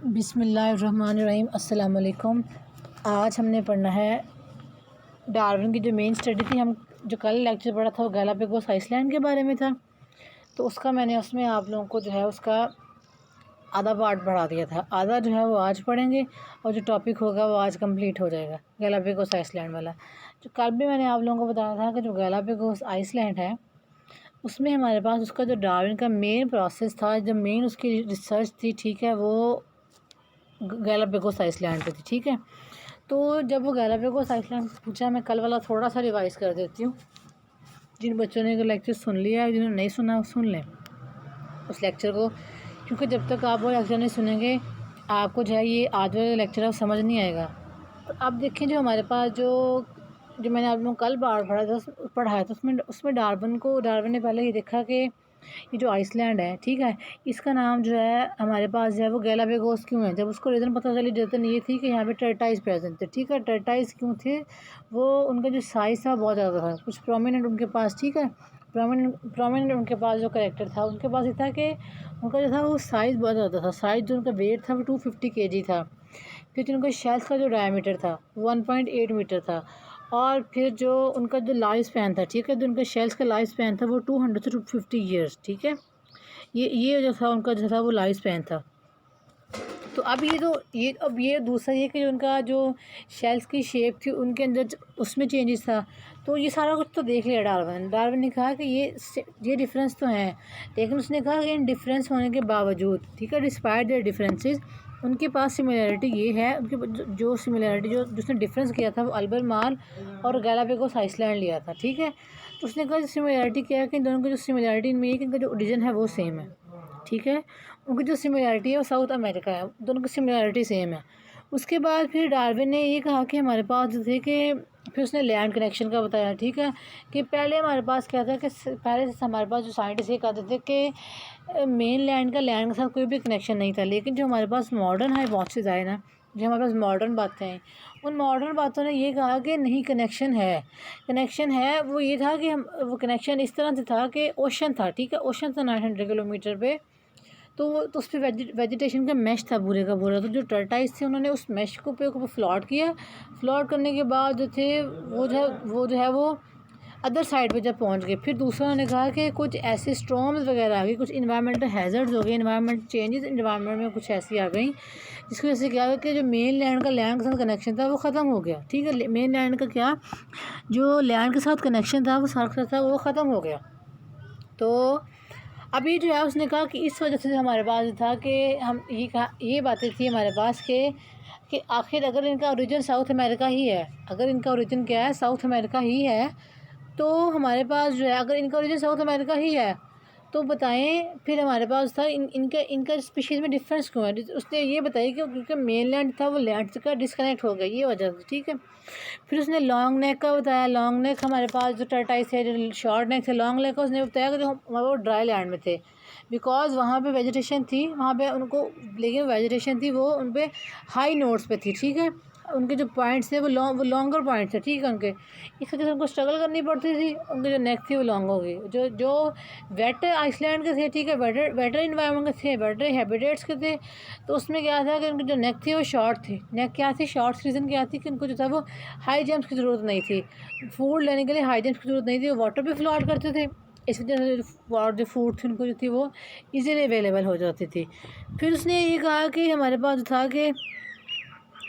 बिस्मिल्लाहिर्रहमानिर्रहीम। अस्सलाम वालेकुम। आज हमने पढ़ना है डार्विन की जो मेन स्टडी थी। हम जो कल लेक्चर पढ़ा था वो गैलापागोस आइसलैंड के बारे में था, तो उसका मैंने उसमें आप लोगों को जो है उसका आधा पार्ट पढ़ा दिया था। आधा जो है वो आज पढ़ेंगे और जो टॉपिक होगा वो आज कंप्लीट हो जाएगा गैलापागोस आइसलैंड वाला। जो कल भी मैंने आप लोगों को बताया था कि जो गैलापागोस आइसलैंड है उसमें हमारे पास उसका जो डार्विन का मेन प्रोसेस था, जो मेन उसकी रिसर्च थी, ठीक है, वो गैलापागोस आइसलैंड पे थी। ठीक है, तो जब वो गैलापागोस आइसलैंड पूछा, मैं कल वाला थोड़ा सा रिवाइज़ कर देती हूँ। जिन बच्चों ने लेक्चर सुन लिया है, जिन्होंने नहीं सुना वो सुन लें उस लेक्चर को, क्योंकि जब तक आप वो लेक्चर नहीं सुनेंगे आपको जो है ये आज वाला लेक्चर आप समझ नहीं आएगा। तो अब देखें, जो हमारे पास जो मैंने आप लोगों को कल बार पढ़ाया था उसमें डार्विन ने पहले ये देखा कि ये जो आइसलैंड है, ठीक है, इसका नाम जो है हमारे पास जो है वो गैलापागोस क्यों है। जब उसको रीज़न पता चली, रीज़न ये थी कि यहाँ पे टर्टाइज प्रेजेंट थे। ठीक है, टर्टाइज क्यों थे, वो उनका जो साइज़ था बहुत ज़्यादा था, कुछ प्रोमिनेंट उनके पास। ठीक है, प्रोमिनेंट उनके पास जो करेक्टर था उनके पास ये था कि उनका जो था वो साइज़ बहुत ज़्यादा था। साइज़ जो उनका वेट था वो 250 kg था। फिर जो उनका शेल्स का जो डायमीटर था 1.8 मीटर था। और फिर जो उनका जो लाइफ स्पैन था, ठीक है, जो उनका शेल्स का लाइफ स्पैन था वो 200 से 250 ईयर्स। ठीक है, ये जो था उनका जो था वो लाइफ स्पैन था। तो अब ये दूसरा ये कि उनका जो शेल्स की शेप थी उनके अंदर उसमें चेंजेस था। तो ये सारा कुछ तो देख लिया डार्विन ने कहा कि ये डिफरेंस तो हैं, लेकिन उसने कहा कि इन डिफरेंस होने के बावजूद, ठीक है, डिस्पाइट देयर डिफरेंसेस, उनके पास सिमिलरिटी ये है। उनके जो सिमिलरिटी जिसने डिफरेंस किया था वो अल्बरमाल और गैलापागोस आइसलैंड लिया था। ठीक है, तो उसने कहा सिमिलरिटी क्या है कि इन दोनों की जो सिमिलरिटी इनमें है कि इनका जो ओरिजिन है वो सेम है। ठीक है, उनकी जो सिमिलरिटी है वो साउथ अमेरिका है, दोनों की सिमिलरिटी सेम है। उसके बाद फिर डार्विन ने ये कहा कि हमारे पास जो थे कि फिर उसने लैंड कनेक्शन का बताया। ठीक है, कि पहले हमारे पास क्या था कि पहले से हमारे पास जो साइंटिस्ट ये कहते थे कि मेन लैंड का लैंड के साथ कोई भी कनेक्शन नहीं था। लेकिन जो हमारे पास मॉडर्न हाइपोथेसिस आए ना, जो हमारे पास मॉडर्न बातें हैं, उन मॉडर्न बातों ने ये कहा कि नहीं, कनेक्शन है। वो ये था कि वो कनेक्शन इस तरह से था कि ओशन था। ठीक है, ओशन था 900 किलोमीटर पे, तो उस पर वेजिटेशन का मैश था पूरे का पूरा। तो जो टर्टाइज थे उन्होंने उस मैश को पे फ्लॉट किया। फ्लॉट करने के बाद जो थे वो जो है वो अदर साइड पे जब पहुंच गए, फिर दूसरा उन्होंने कहा कि कुछ ऐसे स्टॉर्म्स वगैरह आ गई, कुछ इन्वायरमेंटल हैज़र्ड्स हो गए, इन्वायरमेंट चेंजेस इन्वायरमेंट में कुछ ऐसी आ गई जिसकी वजह से क्या हुआ कि जो मेन लैंड का लैंड के साथ कनेक्शन था वो ख़त्म हो गया। ठीक है, मेन लैंड का क्या, जो लैंड के साथ कनेक्शन था वो सारा था वो ख़त्म हो गया। तो अभी जो है उसने कहा कि इस वजह से हमारे पास था कि हम ये बातें थी हमारे पास कि आखिर अगर इनका ओरिजिन साउथ अमेरिका ही है, अगर इनका ओरिजिन क्या है, साउथ अमेरिका ही है, तो हमारे पास जो है अगर इनका ओरिजिन साउथ अमेरिका ही है तो बताएं फिर हमारे पास था इनका स्पीशीज़ में डिफरेंस क्यों है। उसने ये बताया कि क्योंकि मेन लैंड था वो लैंड का डिस्कनेक्ट हो गया, ये वजह थी। ठीक है, फिर उसने लॉन्ग नेक का बताया। लॉन्ग नेक हमारे पास जो टर्टाइस है, जो शॉर्ट नेक थे, लॉन्ग नेक का उसने बताया कि जो हमारे वो ड्राई लैंड में थे, बिकॉज वहाँ पे वेजिटेशन थी, वहाँ पे उनको, लेकिन वेजिटेशन थी वो उन पर हाई नोट्स पे थी। ठीक है, उनके जो पॉइंट्स थे वो लॉन्गर पॉइंट्स थे। ठीक है, उनके इस वजह से उनको स्ट्रगल करनी पड़ती थी, उनके जो नेक थी वो लॉन्ग हो गई। जो वेट आइसलैंड के थे, ठीक है, वेटर इन्वायरमेंट के थे, वेटर हैबिटेट्स के थे, तो उसमें क्या था कि उनकी जो नेक थी वो शॉर्ट थी। नेक क्या थी, शॉर्ट रीज़न क्या थी कि उनको जो था वो हाई जंप्स की ज़रूरत नहीं थी, फूड लेने के लिए हाई जंप्स की ज़रूरत नहीं थी, वो वाटर पे फ्लोट करते थे। इस वजह से और जो फूड थी उनको जो थी वो इजीली अवेलेबल हो जाती थी। फिर उसने ये कहा कि हमारे पास जो था कि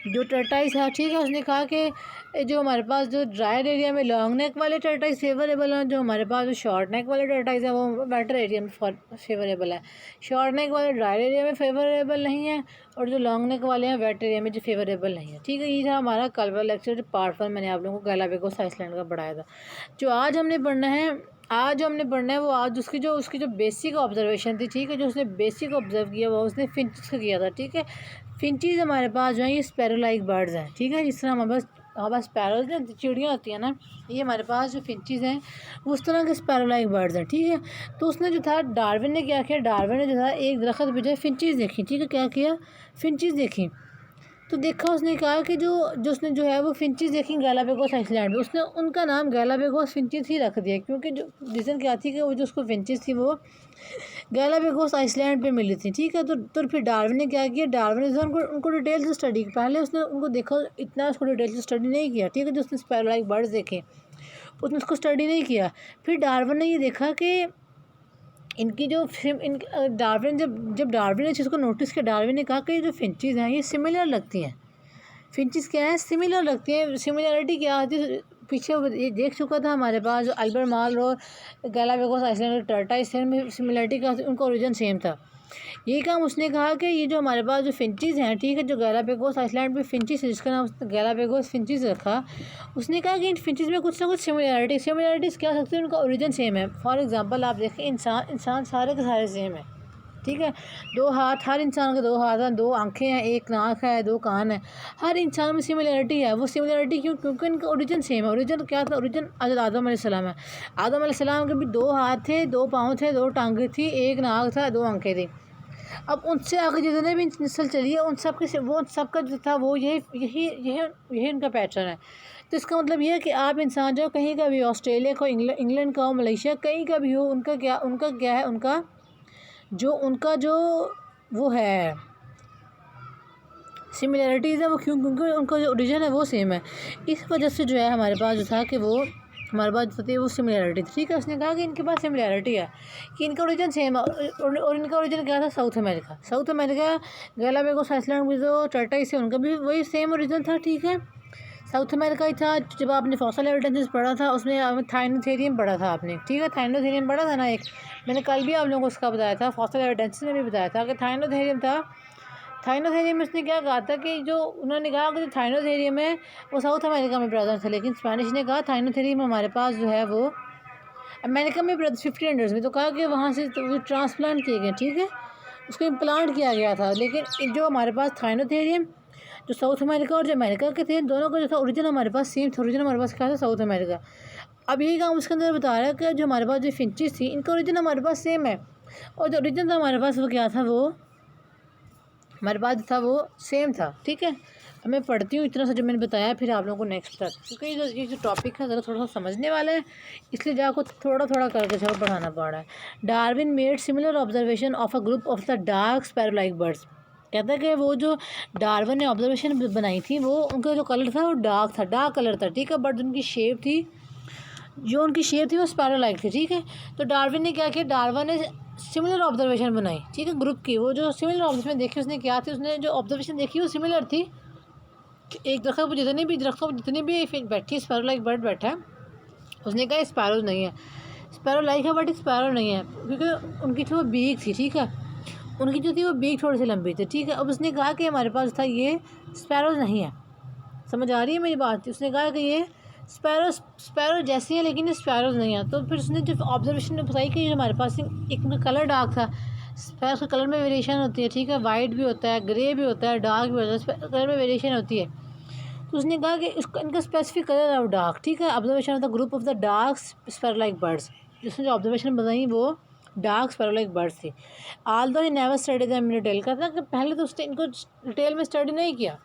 जो टर्टाइस है, ठीक है, उसने कहा कि जो हमारे पास जो ड्रायर एरिया में लॉन्ग नेक वाले टर्टाइस फेवरेबल हैं, जो हमारे पास जो शॉर्ट नेक वाले टर्टाइस हैं वो वेटर एरिया में फेवरेबल है। शॉर्ट नेक वाले ड्रायर एरिया में फेवरेबल नहीं है और जो लॉन्ग नेक वाले हैं वेट एरिया में जो फेवरेबल नहीं है। ठीक है, ये था हमारा कल वाला लेक्चर, पार्ट 1 मैंने आप लोगों को गैलापागोस आइसलैंड का पढ़ाया था। जो आज हमने पढ़ना है वो आज उसकी जो बेसिक ऑब्जर्वेशन थी, ठीक है, जो उसने बेसिक ऑब्जर्व किया वो उसने फिंचेस का किया था। ठीक है, फिंचीज़ हमारे पास जो है ये स्पैरो लाइक बर्ड्स हैं। ठीक है, जिस तरह हमारे पास स्पैरोज ना चिड़ियाँ होती हैं ना, ये हमारे पास जो फिंचीज़ हैं वो उस तरह के स्पैरो लाइक बर्ड्स हैं। ठीक है, तो उसने जो था डार्विन ने क्या किया, डार्विन ने जो था एक दरख्त पे जो है फिंचीज़ देखी। ठीक है, क्या किया, फिंचीज़ देखी। तो देखा, उसने कहा कि जो उसने जो है वो फिंचीज़ देखी गैलापागोस आइसलैंड में, उसने उनका नाम गैलापागोस फिंचीज़ ही रख दिया, क्योंकि जो रीज़न क्या थी कि वो जो उसको फिंचीज़ थी वो गैलापागोस आइसलैंड पे मिली थी, ठीक है। तो फिर डार्विन ने क्या किया, डार्विन ने उनको डिटेल से स्टडी की। पहले उसने उनको देखा, इतना उसको डिटेल से स्टडी नहीं किया, ठीक है। जो उसने स्पैरो लाइक बर्ड्स देखे उसने उसको स्टडी नहीं किया। फिर डार्विन ने ये देखा कि इनकी जो इन डार्विन जब डार्विन ने चीज़ को नोटिस किया, डार्विन ने कहा कि ये जो फिंचीज़ हैं ये सिमिलर लगती हैं। फिंचेस क्या है, सिमिलर लगती हैं। सिमिलरिटी क्या होती है, पीछे ये देख चुका था हमारे पास जो अल्बरमाल और गैलापागोस आइसलैंड टर्टाइस में सिमिलरिटी का उनका ओरिजिन सेम था। यही काम उसने कहा कि ये जो हमारे पास जो फिंचेस हैं, ठीक है, जो गैलापागोस आइसलैंड पे फिंचेस, जिसका नाम गैलापागोस फिंचेस रखा, उसने कहा कि इन फिंचेस में कुछ ना कुछ सिमिलरिटीज़ क्या सकती है, उनका ओरिजिन सेम है। फॉर एग्जांपल आप देखें, इंसान सारे के सारे सेम है, ठीक है। 2 हाथ, हर इंसान के 2 हाथ हैं, 2 आंखें हैं, 1 नाक है, 2 कान है। हर इंसान में सिमिलरिटी है। वो सिमिलरिटी क्यों? क्योंकि इनका ओरिजिन सेम है। ओरिजिन क्या था? ओरिजिन आदम अलैहिस्सलाम है। आदम अलैहिस्सलाम के भी 2 हाथ थे, 2 पाँव थे, 2 टांगें थी, 1 नाक था, 2 आंखें थी। अब उनसे आगे जितने भी नस्ल चली है, उन सब के वो सबका जो था वो यही उनका पैटर्न है। तो इसका मतलब ये है कि आप इंसान जो कहीं का भी हो, ऑस्ट्रेलिया का हो, इंग्लैंड का हो, मलेशिया कहीं का भी हो, उनका क्या है, उनका जो वो है सिमिलरिटीज़ है, वो क्योंकि उनका जो ओरिजिन है वो सेम है। इस वजह से जो है हमारे पास जो था कि वो हमारे पास जो थी वो सिमिलरिटी थी, ठीक है। उसने कहा कि इनके पास सिमिलरिटी है, कि इनका ओरिजिन सेम है। और इनका ओरिजिन क्या था? South America. गैलापागोस आइसलैंड में जो टर्टाइस है उनका भी वही सेम ओरिजिन था, ठीक है, साउथ अमेरिका ही था। जब आपने फॉसिल एविडेंसेस पढ़ा था उसमें थाइनोथेरियम पढ़ा था आपने, ठीक है, थाइनोथेरियम पढ़ा था ना। एक मैंने कल भी आप लोगों को उसका बताया था, फॉसिल एविडेंसेस में भी बताया था कि थाइनोथेरियम था। थाइनोथेरियम में उसने क्या कहा था कि जो उन्होंने कहा कि जो थाइनोथेरियम है वो साउथ अमेरिका में प्रेजेंट था, लेकिन स्पेनिश ने कहा थाइनोथेरियम हमारे पास जो है वो अमेरिका में 1500 में। तो कहा कि वहाँ से तो वो ट्रांसप्लांट किए गए, ठीक है, उसको इम्प्लांट किया गया था। लेकिन जो हमारे पास थाइनोथेरियम जो साउथ अमेरिका और जो अमेरिका के थे, दोनों का जो था ओरिजिन हमारे पास सेम था। ओरिजिन हमारे पास क्या था? South America. अब यही काम उसके अंदर बता रहा है कि जो हमारे पास जो फिंचेस थी इनका ओरिजिन हमारे पास सेम है, और जो ओरिजिन था हमारे पास वो क्या था, वो हमारे पास था वो सेम था, ठीक है। अब मैं पढ़ती हूँ इतना सा जो मैंने बताया, फिर आप लोगों को नेक्स्ट तक, क्योंकि ये जो टॉपिक है ज़रा थोड़ा सा समझने वाला है, इसलिए जाको थोड़ा थोड़ा करके चलो पढ़ाना पड़ रहा है। Darwin made similar observation of a group of the dark sparrow like birds. कहता है कि वो जो डार्विन ने ऑब्जर्वेशन बनाई थी, वो उनका जो कलर था वो डार्क कलर था, ठीक है, बट उनकी शेप थी, जो उनकी शेप थी वो स्पैरो लाइक थी, ठीक है। तो डार्विन ने क्या किया, डार्विन ने सिमिलर ऑब्जर्वेशन बनाई, ठीक है, ग्रुप की। वो जो सिमिलर ऑब्जर्वेशन देखी उसने क्या थी, उसने जो ऑब्जर्वेशन देखी वो सिमिलर थी। एक दरख्त पर जितनी भी बैठी स्पैरो लाइक बर्ड बैठा है, उसने कहा स्पैरो नहीं है, स्पैरो लाइक है बट स्पैरो नहीं है, क्योंकि उनकी जो बीक थी, ठीक है, उनकी जो थी वो बीक थोड़ी सी लंबी थी, ठीक है। अब उसने कहा कि हमारे पास था ये स्पैरोज नहीं है। समझ आ रही है मेरी बात? उसने कहा कि ये स्पैरो जैसी है लेकिन ये स्पैरोज नहीं है। तो फिर उसने जो ऑब्जर्वेशन में बताई कि हमारे पास एक उनका कलर डार्क था। स्पैरो के कलर में वेरिएशन होती है, ठीक है, वाइट भी होता है, ग्रे भी होता है, डार्क भी होता है, कलर में वेरिएशन होती है। तो उसने कहा कि इनका स्पेसिफिक कलर है डार्क, ठीक है। Observation of the group of the dark sparrow like birds, जिसने जो ऑब्जर्वेशन बताई वो डार्क स्पैरो लाइक बर्ड्स थी। आल दो he never study the in detail. कहता है कि पहले तो उसने इनको डिटेल में स्टडी नहीं किया।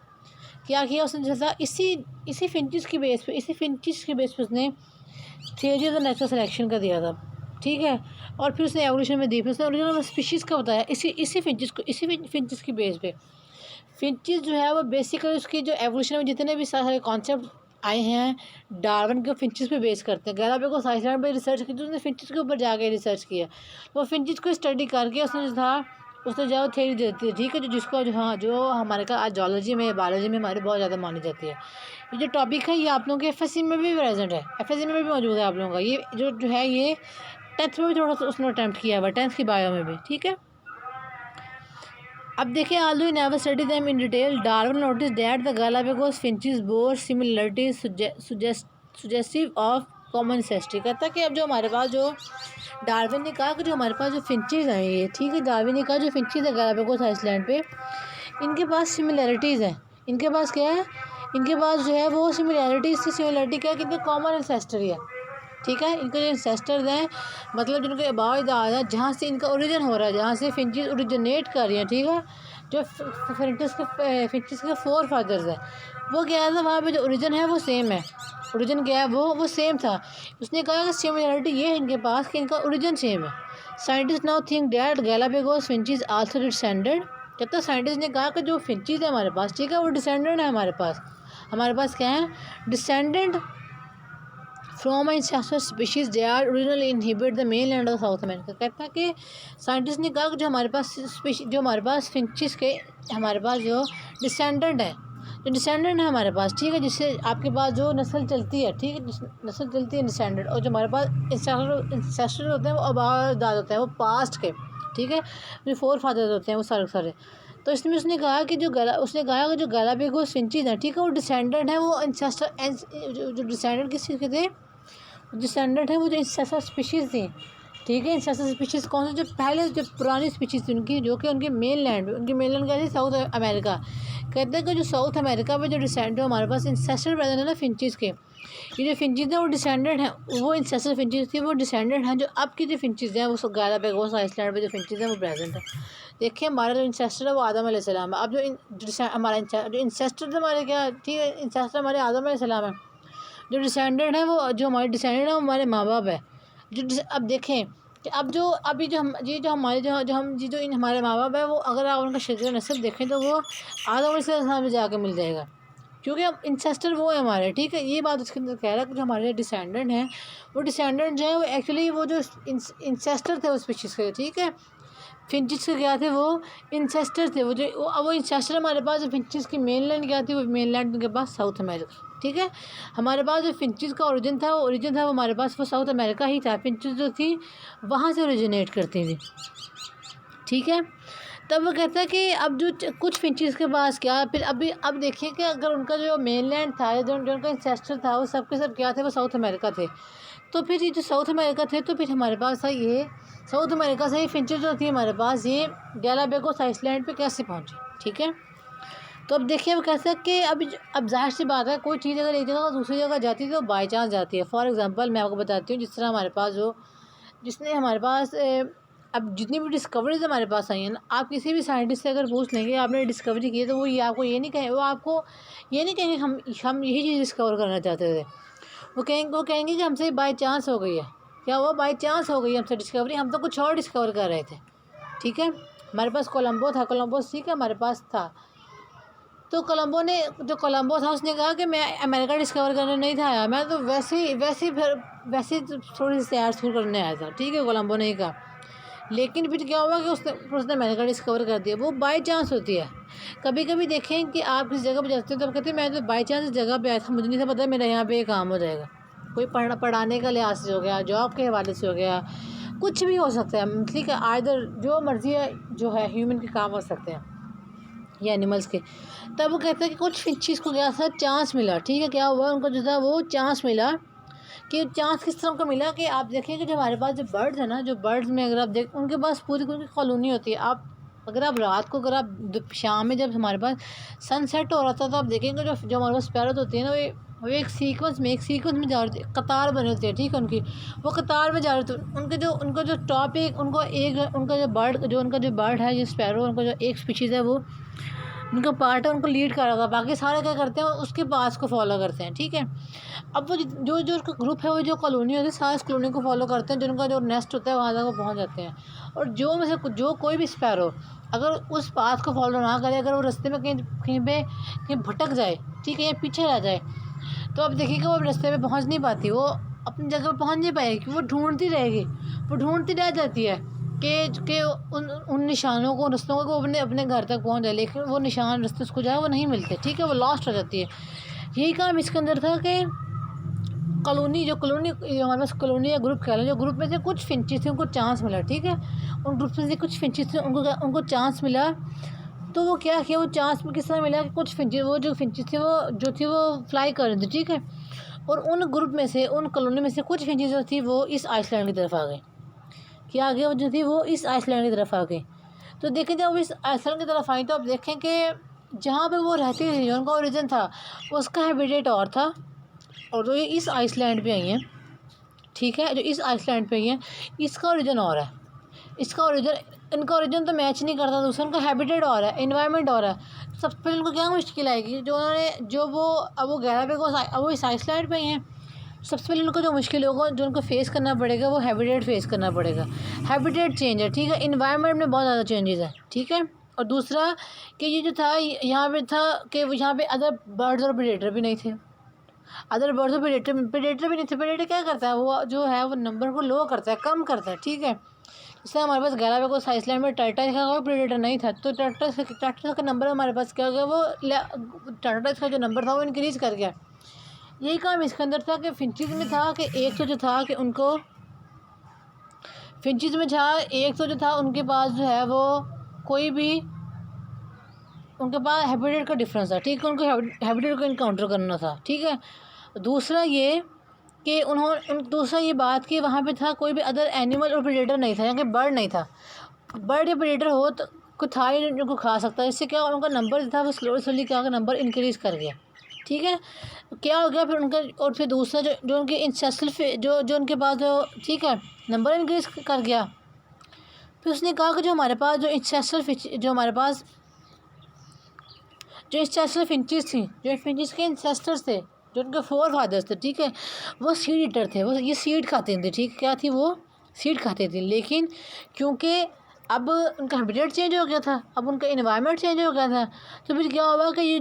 क्या किया उसने, जैसा इसी फिंचेस की बेस पे उसने theory of the natural selection का दिया था, ठीक है। और फिर उसने एवोल्यूशन में दी, फिर उसने ओरिजिनल स्पीशीज़ का बताया इसी फिंचेस की बेस पे। फिंचेस जो है वो बेसिकली उसकी जो एवोल्यूशन में जितने भी सारे कॉन्सेप्ट आए हैं, डार्विन के फिंचेस पे बेस करते हैं। गैलापागोस आइसलैंड पे रिसर्च की तो उसने फिंचेस के ऊपर जाके रिसर्च किया। वो फिंचेस को स्टडी करके उसने जो थ्योरी देती है, ठीक है, जिसको जो हमारे का आज जूलॉजी में, बायोलॉजी में हमारे बहुत ज़्यादा मानी जाती है। ये जो टॉपिक है ये आप लोगों के एफएससी में भी प्रेजेंट है, एफएससी में भी मौजूद है आप लोगों का। ये जो है ये 10th में भी थोड़ा सा उसने अटैम्प्ट किया हुआ, 10th की बायो में भी, ठीक है। अब देखिए, although he never studied them in detail, Darwin noticed that the Galapagos finches bore similarities suggestive of common ancestry। कहता है कि अब जो हमारे पास जो डार्विन ने कहा कि जो हमारे पास जो फिंचेस हैं ये, ठीक है, डार्विन ने कहा जो फिंचेस है गैलापागोस आइसलैंड पे, इनके पास सिमिलरिटीज़ हैं। इनके पास क्या है, इनके पास जो है वो सिमिलरिटी क्या है कि इनका कॉमन एंसेस्टर है, ठीक है। इनके जो इंसेस्टर्स हैं, मतलब जिनके आबाद दाद है, जहाँ से इनका ओरिजिन हो रहा है, जहाँ से फिंचेस ओरिजिनेट कर रही हैं, ठीक है, जो फिंचेस के 4 फादर्स हैं, वो क्या था, वहाँ पे जो ओरिजिन है वो सेम है। ओरिजिन क्या है, वो सेम था। उसने कहा कि सिमिलरिटी ये है इनके पास कि इनका ओरिजिन सेम है, scientist now think that Galapagos finches also descended. कहता है साइंटिस्ट ने कहा कि जो फिंचेस है हमारे पास, ठीक है, वो डिसेंडेंट है हमारे पास क्या है, descendant from ancestor species they are originally inhibit the main land of South America. कहता है कि साइंटिस्ट ने कहा कि जो हमारे पास फिंचेस के हमारे पास जो डिसेंडेंट है, जो डिसेंडेंट है हमारे पास, ठीक है, जिससे आपके पास जो नस्ल चलती है, ठीक है, नस्ल चलती है डिसेंडेंट, और जो हमारे पास इंसेस्टर होते हैं वो आबाद होते हैं, वो पास्ट के, ठीक है, जो फोर फादर्स होते हैं वो सारे। तो इसमें उसने कहा कि उसने कहा कि जो गैलापागोस फिंचेस हैं, ठीक है, वो डिसेंडेंट है, वो इंसेस्टर जो डिसेंडेंट किस चीज़ के थे, डिसेंडेंट है वो जो इंसेस्टर स्पीशीज़ थी, ठीक है। इंसेस्टर स्पीशीज़ कौन सी, जो पहले जो पुरानी स्पीशीज़ थी उनकी, जो कि उनके मेन लैंड क्या थी, साउथ अमेरिका। कहते हैं कि जो साउथ अमेरिका में जो हमारे पास इंसेस्टर प्रेजेंट है ना फिंचेस के, ये जो फिंचेस हैं वो डिसेंडेंट हैं, वो इंसेस्टर फिंचेस थी, वो डिसेंडेंट हैं जो अब की जो फिंचेस हैं वो गैलापागोस आइसलैंड में जो फिंचेस हैं वो प्रेजेंट है। देखिए हमारा जो इंसेस्टर है वो आदम अलैहिस्सलाम है। अब हमारा जो इंसेस्टर थे हमारे क्या, ठीक है, इंसेस्टर हमारे आदम अलैहिस्सलाम है। जो डिसेंडेंट है वो, जो हमारे डिसेंडेंट है वो हमारे माँ बाप है। अब देखें कि अब जो अभी जो हम ये जो हमारे जो इन हमारे माँ बाप है, वो अगर आप उनका शरीर नस्ब देखें तो वो आदम अलैहिस्सलाम में जाके मिल जाएगा, क्योंकि अब इंसेस्टर वो है हमारे, ठीक है। ये बात उसके अंदर कह रहा है कि जो हमारे डिसेंडेंट हैं वो डिसेंडेंट जो है वो एक्चुअली वो जो इंसेस्टर थे उस स्पीशीज़ के, ठीक है। फिंचेस के क्या थे, वो इंसेस्टर थे, वो इंसेस्टर हमारे पास फिंचेस की मेन लैंड क्या थी, वो मेन लैंड उनके पास साउथ अमेरिका, ठीक है। हमारे पास जो फिंचेस का ओरिजिन था वो हमारे पास वो साउथ अमेरिका ही था। फिंचेस जो थी वहाँ से ओरिजिनेट करती थी, ठीक है। तब वो कहता है कि अब जो कुछ फिंचेस के पास क्या, फिर अब देखिए कि अगर उनका जो मेन लैंड था, जो उनका इंसेस्टर था, वो सब के सब क्या थे, वो साउथ अमेरिका थे। तो फिर ये जो साउथ अमेरिका थे, तो फिर हमारे पास था ये साउथ अमेरिका से ही फिंचेस जो थी हमारे पास ये गैलापागोस आइसलैंड पे कैसे पहुंची, ठीक है। तो अब देखिए वो कैसे कि अब जाहिर सी बात है, कोई चीज़ अगर एक जगह दूसरी जगह जाती है तो बाई चांस जाती है। फॉर एग्जांपल मैं आपको बताती हूँ, जिस तरह हमारे पास जिसने हमारे पास अब जितनी भी डिस्कवरीज हमारे पास आई हैं ना, आप किसी भी साइंटिस्ट से अगर पूछ लेंगे आपने डिस्कवरी की है, तो वो ये आपको ये नहीं कहेंगे, वो आपको ये नहीं कहेंगे हम यही चीज़ डिस्कवर करना चाहते थे। वो कहेंगे कि हमसे बाई चांस हो गई है। क्या हुआ, बाई चांस हो गई हमसे डिस्कवरी, हम तो कुछ और डिस्कवर कर रहे थे, ठीक है। हमारे पास कोलंबो ठीक है हमारे पास था। तो कोलंबो था उसने कहा कि मैं अमेरिका डिस्कवर करने नहीं था आया, मैं तो वैसे थोड़ी सी सैर सूर करने आया था, ठीक है, कोलंबो ने ही कहा। लेकिन फिर क्या हुआ कि उसने अमेरिका डिस्कवर कर दिया। वो बाई चांस होती है। कभी कभी देखें कि आप किस जगह पर जाते हो तो आप कहते हैं मैं तो बाई चांस इस जगह पे आया था, मुझे नहीं था पता मेरा यहाँ पे काम हो जाएगा। कोई पढ़ाने का लिहाज से हो गया, जॉब के हवाले से हो गया, कुछ भी हो सकता है, ठीक है। आइदर जो मर्ज़ी है जो है ह्यूमन के काम हो सकते हैं या एनिमल्स के। तब वो कहते हैं कि कुछ फिंचेस को क्या था, चांस मिला, ठीक है। क्या हुआ, उनको जो था वो चांस मिला। कि चांस किस तरह का मिला कि आप देखें कि जो हमारे पास जो बर्ड्स है ना, जो बर्ड्स में अगर आप देख उनके पास पूरी उनकी कॉलोनी होती है। अगर आप रात को शाम में जब हमारे पास सनसेट हो रहा था तो आप देखेंगे जो हमारे पास पैरट होती है ना, वो एक सीक्वेंस में जा रही थी, कतार बनी होती है, ठीक है। वो कतार में जा रहे थे। उनका जो टॉप उनका जो बर्ड है, जो स्पैरो, उनका जो एक स्पीशीज़ है वो उनका पार्ट है, उनको लीड कर रहा था। बाकी सारे क्या करते हैं, उसके पास को फॉलो करते हैं, ठीक है। अब वो जो उसका ग्रुप है, वो जो कॉलोनी होती है, सारे इस कॉलोनी को फॉलो करते हैं। जो उनका जो नेस्ट होता है वहाँ तक वो पहुँच जाते हैं। और जो कोई भी स्पैरो अगर उस पाथ को फॉलो ना करे, अगर वो रास्ते में कहीं भटक जाए, ठीक है, या पीछे रह जाए, तो अब देखिएगा वो रास्ते में पहुँच नहीं पाती, वो अपनी जगह पर पहुँच नहीं पाएगी, वो ढूंढती रहेगी, वो ढूंढती रह जाती है कि उन निशानों को, रास्तों को वो अपने घर तक पहुंच जाए। लेकिन वो निशान रास्ते उसको जाए वो नहीं मिलते, ठीक है, वो लॉस्ट हो जाती है। यही काम इसके अंदर था कि कॉलोनी हमारे पास कॉलोनी या ग्रुप कह लें, जो ग्रुप में से कुछ फिंचेस थे उनको चांस मिला, ठीक है। उन ग्रुप में से कुछ फिंचेस थे उनको चांस मिला। तो वो क्या किया, वो चांस में किस तरह मिला कि कुछ फिंचेस थे वो फ्लाई कर रहे थे, ठीक है। और उन ग्रुप में से, उन कॉलोनी में से कुछ फिंचेस जो थी वो इस आइसलैंड की तरफ आ गई। क्या आ गया, वो जो थी वो इस आइसलैंड की तरफ आ गई। तो देखें जब वो इस आइसलैंड की तरफ आई तो आप देखें कि जहाँ पे वो रहती थी, उनका ओरिजिन था, उसका हैबिटेट और था। और जो ये इस आइसलैंड पे आई हैं, ठीक है, जो इस आइसलैंड पे आई हैं, इसका ओरिजिन और है। इनका ओरिजिन तो मैच नहीं करता, दूसरा उनका हैबिटेट और है, इन्वायरमेंट और है। सबसे पहले उनको क्या मुश्किल आएगी, अब वो गैलापागोस, अब वो इस आइसलैंड पे ही हैं, सबसे पहले उनको जो मुश्किल होगा, जो उनको फेस करना पड़ेगा, वो हैबिटेट फेस करना पड़ेगा। हैबिटेट चेंज है, ठीक है, इन्वायरमेंट में बहुत ज़्यादा चेंजेस है, ठीक है। और दूसरा कि ये जो था यहाँ पे था कि यहाँ पे अदर बर्ड्स और प्रेडेटर भी नहीं थे। अदर बर्ड्स और प्रेडेटर भी नहीं थे। प्रेडेटर क्या करता है, वो जो है वो नंबर को लो करता है, कम करता है, ठीक है। जैसे हमारे पास गैलापागोस आइसलैंड में टाइटस का कोई प्रेडेटर नहीं था, तो टाइटस का नंबर हमारे पास क्या हो गया, वो टाइटस का जो नंबर था वो इंक्रीज़ कर गया। यही काम इसके अंदर था कि फिंचज़ में था कि एक तो जो था कि उनको फिंचज़ में था, एक तो जो था उनके पास जो है वो कोई भी उनके पास हैबिटेट का डिफरेंस था, ठीक है, उनको हैबिटेट को इनकाउंटर करना था, ठीक है। दूसरा ये कि दूसरा ये बात कि वहाँ पे था कोई भी अदर एनिमल और प्रेडेटर नहीं था, यहाँ के बर्ड नहीं था। बर्ड या प्रेडेटर हो तो कोई था ही नहीं उनको खा सकता, इससे क्या उनका नंबर जो था वो स्लोली क्या नंबर इंक्रीज़ कर गया, ठीक है। क्या हो गया फिर उनका, और फिर दूसरा जो उनके इंसेस्टल जो उनके पास जो, ठीक है, नंबर इंक्रीज़ कर गया। फिर उसने कहा कि जो हमारे पास जो इंसेस्टल फिंचेस थी, जो फिंचेस के इंसेस्टर्स थे, जो उनके फोर फादर्स थे, ठीक है, वो सीड ईटर थे, वो ये सीड खाते थे, ठीक, क्या थी वो सीड खाते थे। लेकिन क्योंकि अब उनका हैबिटेट चेंज हो गया था, अब उनका इन्वायरमेंट चेंज हो गया था, तो फिर क्या हुआ कि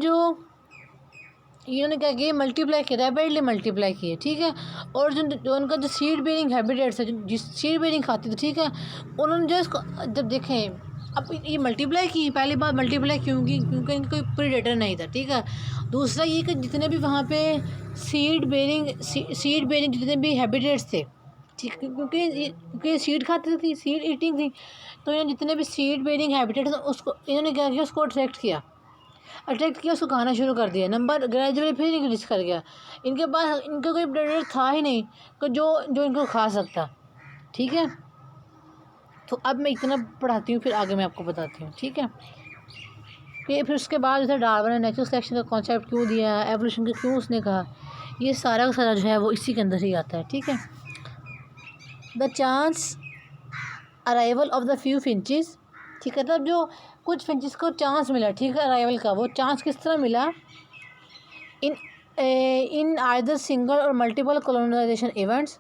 इन्होंने क्या किया, मल्टीप्लाई किया, रैपिडली मल्टीप्लाई किए, ठीक है। और जो उनका जो सीड बेरिंग हैबिटेट्स है, जिस सीड बेरिंग खाते थे, ठीक है, उन्होंने जो इसको जब देखें, अब ये मल्टीप्लाई की, पहली बार मल्टीप्लाई क्योंकि इनका कोई प्रेडेटर नहीं था, ठीक है। दूसरा ये कि जितने भी वहाँ पे सीड बेरिंग जितने भी हैबिटेट्स थे, ठीक, क्योंकि सीड खाते थे, सीड ईटिंग थी, तो इन्होंने जितने भी सीड बेरिंग हैबिटेट्स उसको इन्होंने क्या किया, उसको अट्रैक्ट किया, उसको खाना शुरू कर दिया, नंबर ग्रेजुअली फिर इंक्रीज कर गया। इनके पास इनका कोई प्रेडेटर था ही नहीं कि जो इनको खा सकता, ठीक है। तो अब मैं इतना पढ़ाती हूँ, फिर आगे मैं आपको बताती हूँ, ठीक है। फिर उसके बाद जैसे डार्विन ने नेचुरल सिलेक्शन का कॉन्सेप्ट क्यों दिया, एवोल्यूशन का क्यों उसने कहा, ये सारा का सारा जो है वो इसी के अंदर ही आता है, ठीक है। The chance arrival of the few finches, ठीक है, तब जो कुछ फिंचेस को चांस मिला, ठीक है, अराइवल का, वो चांस किस तरह मिला, इन आइदर सिंगल और मल्टीपल कॉलोनाइजेशन इवेंट्स।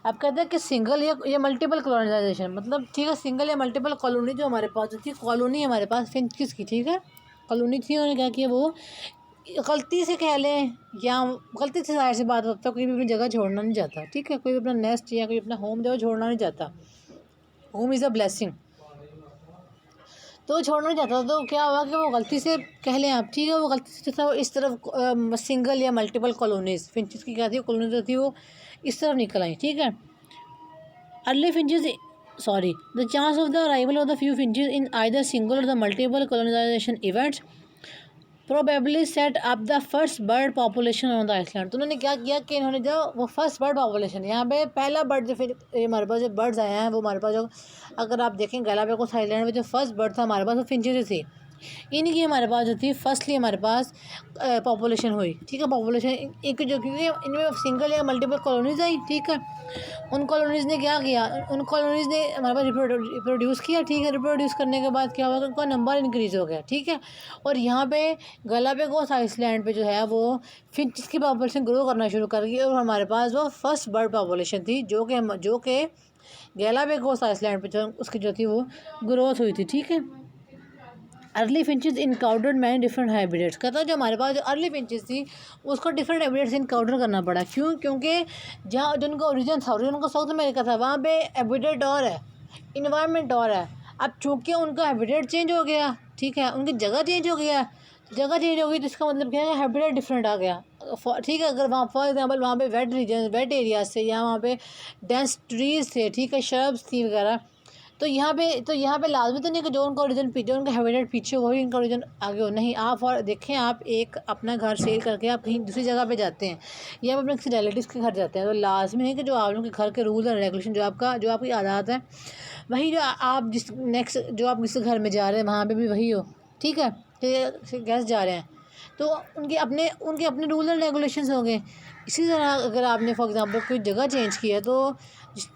अब कहते हैं कि सिंगल या मल्टीपल कॉलोनाइजेशन, मतलब ठीक है, सिंगल या मल्टीपल कॉलोनी जो हमारे पास जो थी, कॉलोनी हमारे पास फिंचेस की, ठीक है, कॉलोनी थी, उन्होंने क्या किया, वो गलती से कह लें या गलती से, जाहिर सी बात होता है, कोई भी अपनी जगह छोड़ना नहीं चाहता, ठीक है, कोई भी अपना नेस्ट या कोई अपना होम जो छोड़ना नहीं चाहता, होम इज़ अ ब्लेसिंग, तो छोड़ना नहीं चाहता, तो क्या हुआ कि वो गलती से कह लें आप, ठीक है, वो गलती से था इस तरफ सिंगल या मल्टीपल कॉलोनीज़, फिंचेस की क्या थी, कॉलोनी जो थी वो इस तरफ निकल आई, ठीक है। Early finches the chance of the arrival of the few finches in either single और the multiple colonisation events probably set up the first bird population on the island. तो उन्होंने क्या किया कि इन्होंने जो वो फर्स्ट बर्ड पॉपुलेशन, यहाँ पे पहला बर्ड जो फिर हमारे पास जो बर्ड्स आए हैं, वो हमारे पास जो, अगर आप देखें गैलापागोस आइसलैंड में जो फर्स्ट बर्ड था हमारे पास, वो फिंचेस थी। इनकी हमारे पास जो थी फर्स्टली हमारे पास पॉपुलेशन हुई, ठीक है, पॉपुलेशन एक जो, क्योंकि इनमें सिंगल या मल्टीपल कॉलोनीज आई, ठीक है। उन कॉलोनीज़ ने क्या किया, उन कॉलोनीज़ ने हमारे पास रिप्रोड्यूस किया, ठीक है। रिप्रोड्यूस करने के बाद क्या हुआ, उनका नंबर इंक्रीज़ हो गया, ठीक है। और यहाँ पे गैलापागोस आइसलैंड पे जो है वो फिंचेस की पॉपुलेशन ग्रो करना शुरू कर गई, और हमारे पास वो फर्स्ट बर्ड पॉपुलेशन थी जो कि गैलापागोस आइसलैंड पे जो उसकी जो थी वो ग्रोथ हुई थी, ठीक है। Early finches encountered many different habitats, कहता है जो हमारे पास जो अर्ली फिंचेस थी उसको डिफरेंट हैबिटेट्स इनकाउंटर करना पड़ा, क्योंकि जहाँ जो उनका ओरिजिन था, उनका साउथ अमेरिका था, वहाँ पे हैबिटेट और है, इन्वायरमेंट और है। अब चूँकि उनका हैबिटेट चेंज हो गया, ठीक है, उनकी जगह चेंज हो गया, जगह चेंज हो गई, तो इसका मतलब क्या है, हैबिटेट डिफरेंट आ गया, ठीक है। अगर वहाँ फॉर एग्जांपल वहाँ पे वेट एरियाज थे, या वहाँ पे डेंस ट्रीज़ थे, ठीक है, शर्ब्स थी वगैरह, तो यहाँ पे लाजमी तो नहीं कि जो उनका ओरिजिन पीछे, उनका हैबिटेट पीछे वही उनका ओरिजिन आगे हो, नहीं। आप और देखें, आप एक अपना घर सेल करके आप कहीं दूसरी जगह पे जाते हैं, या आप अपने किसी रिलेटिव्स के घर जाते हैं, तो लाजमी है कि जो आप लोगों के घर के रूल्स और रेगुलेशन, जो आपकी आदत है, वही जो आप जो आप जिस घर में जा रहे हैं वहाँ पर भी वही हो, ठीक है। गेस्ट जा रहे हैं तो उनके अपने रूल एंड रेगुलेशंस होंगे। इसी तरह अगर आपने फॉर एग्जांपल कोई जगह चेंज किया, तो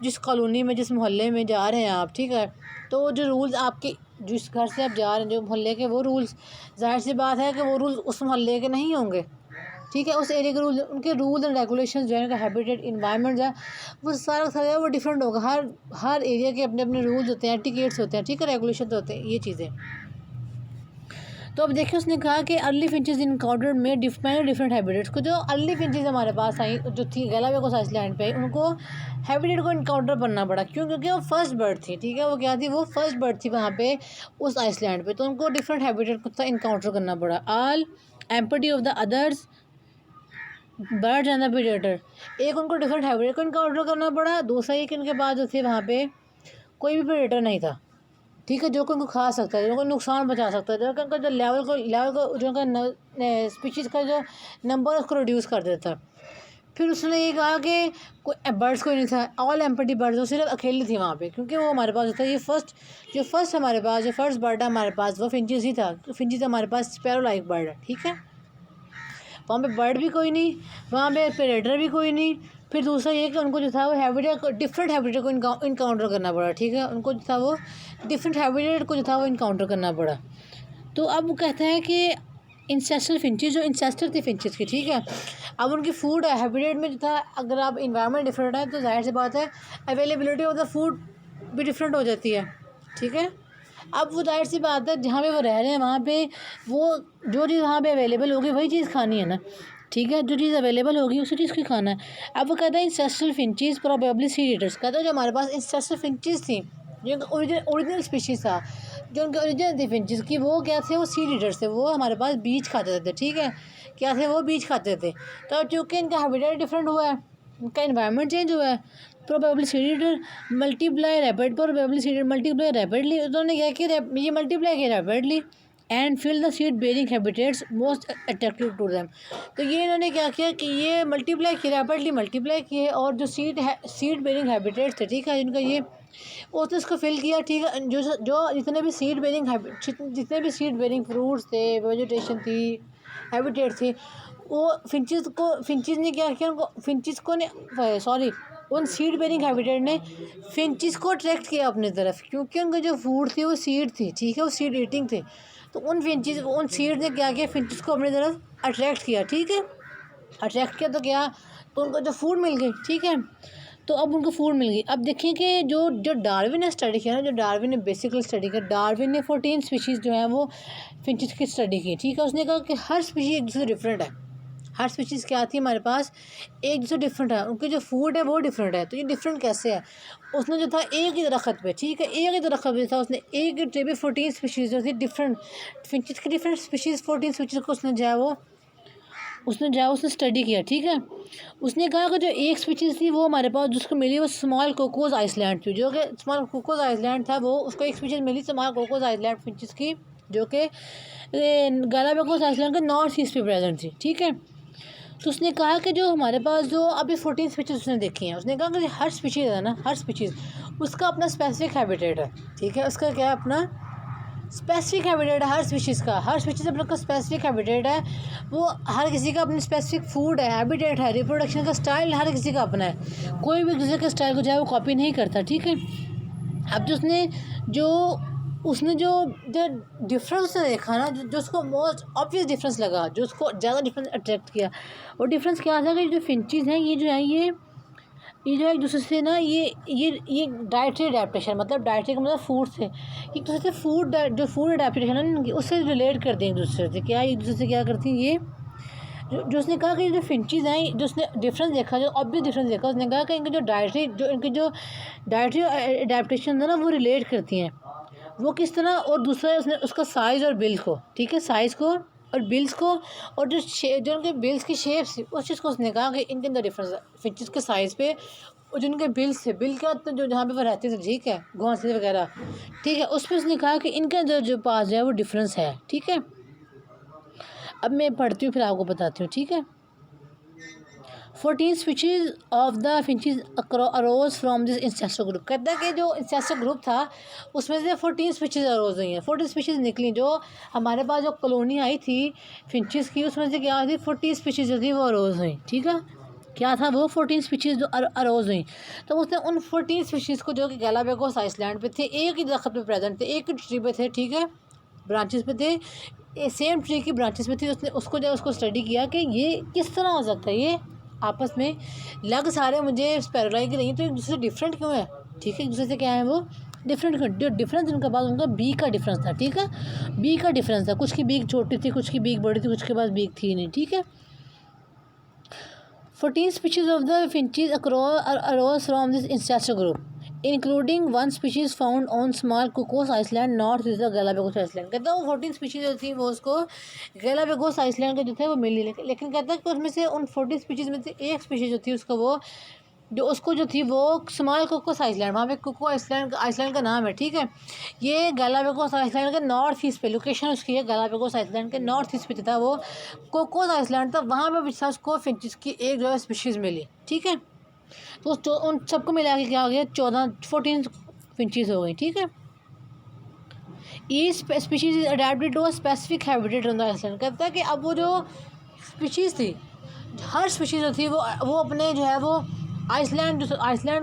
जिस कॉलोनी में, जिस मोहल्ले में जा रहे हैं आप, ठीक है, तो जो रूल्स आपके, जिस घर से आप जा रहे हैं, जो मोहल्ले के, वो रूल्स, जाहिर सी बात है कि वो रूल्स उस मोहल्ले के नहीं होंगे, ठीक है। उस एरिया के उनके रूल एंड रेगुलेशन जो है, उनका हैबिटेट इन्वायरमेंट जो है वो सारा सारा वो डिफरेंट होगा। हर एरिया के अपने अपने रूल्स होते हैं, एटिकेट्स होते हैं, ठीक है, रेगुलेशन होते हैं, ये चीज़ें। तो अब देखिए उसने कहा कि अर्ली फिंचेस इनकाउंटर्ड में डिफरेंट हैबिटेट्स को। जो अर्ली फिंचेस हमारे पास आई जो थी गैलापागोस आइलैंड पे, उनको हैबिटेट को इनकाउंटर करना पड़ा। क्यों? क्योंकि वो फर्स्ट बर्ड थी, ठीक है। वो क्या थी? वो फर्स्ट बर्ड थी वहाँ पे उस आइसलैंड पे, तो उनको डिफरेंट हैबिटेट को इनकाउंटर करना पड़ा। All empty of the others birds and the predator, एक उनको डिफरेंट हैबिटेट को इनकाउंटर करना पड़ा। दूसरा ये कि उनके पास जो थे वहाँ पे कोई भी प्रेडेटर नहीं था, ठीक है, जो कि उनको खा सकता है, जो उनको नुकसान पहुंचा सकता है, जो कि उनका जो लेवल को जो उनका स्पीशीज़ का जो नंबर उसको रिड्यूस कर देता है। फिर उसने ये कहा कि कोई बर्ड्स कोई नहीं था, ऑल एम्पटी बर्ड्स, वो सिर्फ अकेली थी वहाँ पे, क्योंकि वो हमारे पास होता है ये फर्स्ट हमारे पास जो फर्स्ट बर्ड है हमारे पास वो फिंचेस ही था। फिंचेस हमारे पास स्पैरो लाइक बर्ड है, ठीक है। वहाँ पे बर्ड भी कोई नहीं, वहाँ पे प्रेडेटर भी कोई नहीं। फिर दूसरा ये कि उनको जो था वो हैबिटेट डिफरेंट हैबिटेट को इनकाउंटर करना पड़ा, ठीक है। उनको जो था वो डिफरेंट हैबिटेट को जो था वो इनकाउंटर करना पड़ा। तो अब वो कहते हैं कि इंसेस्ट्रल फिंचेस जो इंसेस्टर थी फिंचेस की, ठीक है, अब उनकी फूड है हैबिटेट में जो था, अगर आप इन्वायरमेंट डिफरेंट है तो जाहिर सी बात है अवेलेबिलिटी ऑफ द फूड भी डिफरेंट हो जाती है, ठीक है। अब वो जाहिर सी बात है जहाँ पे वो रह रहे हैं वहाँ पे वो जो चीज़ वहाँ पे अवेलेबल होगी वही चीज़ खानी है ना, ठीक है। जो चीज़ अवेलेबल होगी उसी चीज़ की खाना है। अब वो कहता है ancestral finches probably seed eaters, कहता है जो हमारे पास इंसेस्ट्रल फिंचेस थी जो ओरिजिनल स्पीशीज़ था, जो उनके ओरिजिनल थी फिंचेस की, वो क्या थे? वो सीड ईटर्स थे, वो हमारे पास बीज खाते थे, ठीक है। क्या थे? वो बीज खाते थे। तो चूँकि इनका हैबिटेट डिफरेंट हुआ है, इनका इन्वायरमेंट चेंज हुआ है, probably seed eater multiply rapid, probably seed multiply rapidly, उन्होंने क्या किया? ये मल्टीप्लाई किया rapidly and fill the seed bearing habitats most attractive to them. तो ये इन्होंने क्या किया कि ये मल्टीप्लाई किया, रैपिडली मल्टीप्लाई किए, और जो सीड बेरिंग हैबिटेट्स थे, ठीक है, जिनका ये उसने इसको फिल किया, ठीक है। जो जितने भी सीड बेरिंग फ्रूट्स थे, वेजिटेशन थी, हैबिटेट थी, वो फिंचेस ने क्या किया? उन सीड बेरिंग हैबिटेट ने फिंचेस को अट्रैक्ट किया अपनी तरफ, क्योंकि उनका जो फूड थी वो सीड थी, ठीक है, वो सीड ईटिंग थे। तो उन सीड ने क्या किया? फिंचेस को अपनी तरफ अट्रैक्ट किया, ठीक है। अट्रैक्ट किया तो क्या? तो उनको जो फूड मिल गई, ठीक है। तो अब उनको फूड मिल गई। अब देखिए कि जो डार्विन ने स्टडी किया ना, जो डार्विन ने बेसिकली स्टडी किया, डार्विन ने 14 स्पीशीज़ जो है वो फिंचेस की स्टडी की, ठीक है। उसने कहा कि हर स्पीशीज़ एक दूसरे डिफरेंट है, हर स्पीशीज़ क्या आती है हमारे पास एक दूसरे डिफरेंट है, उनके जो फूड है वो डिफरेंट है। तो ये डिफरेंट कैसे है? उसने जो था एक ही दरख्त पे, ठीक है, एक ही दरख्त पे था, उसने एक ही ट्री पे 14 स्पीशीज़ जो थी डिफरेंट फिंचेस की डिफरेंट स्पीशीज़ 14 स्पीशीज़ को उसने स्टडी किया, ठीक है। उसने कहा कि जो एक स्पीशीज़ थी वो हमारे पास जिसको मिली वो स्मॉल कोकोस आइसलैंड थी, जो कि स्मॉल कोकोस आइसलैंड था, वो उसको एक स्पीशीज़ मिली स्मॉल कोकोस आइसलैंड फिंचेस की, जो कि गैलापागोस आइसलैंड के नॉर्थ ईस्ट पे प्रेजेंट थी, ठीक है। तो उसने कहा कि जो हमारे पास जो अभी 14 स्पीशीज़ उसने देखी हैं, उसने कहा कि हर स्पीशीज़ है ना, हर स्पीशीज़ उसका अपना स्पेसिफिक हैबिटेट है, ठीक है। उसका क्या अपना स्पेसिफिक हैबिटेट है हर स्पीशीज़ अपना का स्पेसिफिक हैबिटेट है। वो हर किसी का अपना स्पेसिफिक फूड है, हैबिटेट है, रिप्रोडक्शन का स्टाइल हर किसी का अपना है, कोई भी दूसरे के स्टाइल को चाहे वो कॉपी नहीं करता, ठीक है। अब उसने जो डिफरेंस देखा ना, जो उसको मोस्ट ऑब्वियस डिफरेंस लगा, जो उसको ज़्यादा डिफरेंस अट्रैक्ट किया, और डिफरेंस क्या था कि जो फिंचेस हैं ये जो है ये जो है एक दूसरे से ना ये डाइटरी अडेप्टेशन, मतलब डाइटरी का मतलब फूड से एक दूसरे से फूड अडेप्टेशन है ना, उससे रिलेट करते हैं एक दूसरे से। क्या एक दूसरे से क्या करती हैं ये? जो उसने कहा कि जो फिंचेस हैं, जो उसने डिफरेंस देखा, जो ऑब्वियस डिफरेंस देखा, उसने कहा कि इनकी जो डाइटरी अडेप्टेशन है ना वो रिलेट करती हैं। वो किस तरह? और दूसरा उसने उसका साइज़ और बिल को, ठीक है, साइज़ को और बिल्स को, और जो उनके बिल्स की शेप्स थी उस चीज़ को उसने कहा कि इनके अंदर डिफरेंस है फिंचेस के साइज़ पे, और जो उनके बिल्स थे, बिल क्या तो जो जहाँ पे वो रहते थे, ठीक है, घोंसले वगैरह, ठीक है, उस पर उसने कहा कि इनके अंदर जो पास जो है वो डिफरेंस है, ठीक है। अब मैं पढ़ती हूँ फिर आपको बताती हूँ, ठीक है। 14 species of the finches arrows from this ancestor group, कहता है कि जो इंसेस्टर ग्रुप था उसमें से 14 स्पीशीज़ अरोज हुई हैं, 14 स्पीशीज़ निकली। जो हमारे पास जो कॉलोनी आई थी फिंचेस की, उसमें से क्या थी? 14 स्पीशीज़ जो थी वो अरोज हुई, ठीक है। क्या था वो? 14 स्पीशीज़ जो अरोज हुई। तो उसने उन 14 स्पीशीज़ को, जो कि गैलापागोस आइसलैंड पे थे, एक ही दरख्त पे प्रेजेंट थे, एक ही ट्री पे थे, ठीक है, ब्रांचेस पे थे, सेम ट्री की ब्रांचेस में थी। उसने उसको स्टडी किया कि ये किस तरह हो सकता है, ये आपस में लग सारे मुझे स्पैरोलाई की रही, तो एक दूसरे से डिफरेंट क्यों है। ठीक है, एक दूसरे से क्या है वो डिफरेंट क्यों। जो डिफरेंस उनके पास उनका बीक का डिफरेंस था। ठीक है, बीक का डिफरेंस था, कुछ की बीक छोटी थी, कुछ की बीक बड़ी थी, कुछ के पास बीक थी नहीं। ठीक है, 14 species of the finches arose from this ancestor group, including one species found on small Cocos Island north is the Galapagos Island। कहता है वो 14 स्पीशीज़ जो थी वो उसको गैलापागोस आइसलैंड का जो था वो मिली, लेकिन कहता है कि उसमें से उन 14 स्पीशीज़ में से एक स्पीशीज़ जो थी उसका वो जो थी वो स्मॉल कोकोस आइसलैंड, वहाँ पे कोको आइसलैंड का नाम है। ठीक है, ये गैलापागोस आइसलैंड के नॉर्थ ईस्ट पे लोकेशन उसकी है। गैलापागोस आइसलैंड के नॉर्थ ईस्ट पे था वो कोकोस आइसलैंड था, वहाँ पे भी उसको फिंचेस की एक जो है स्पीशीज़ मिली। ठीक है, तो उन सबको मिला के क्या हो गया 14 फिंचेस हो गई। ठीक है, each species is adapted to a specific habitat on the island. कहता है कि अब वो जो स्पीशीज़ थी, हर स्पीशीज़ जो थी वो अपने जो है वो आइसलैंड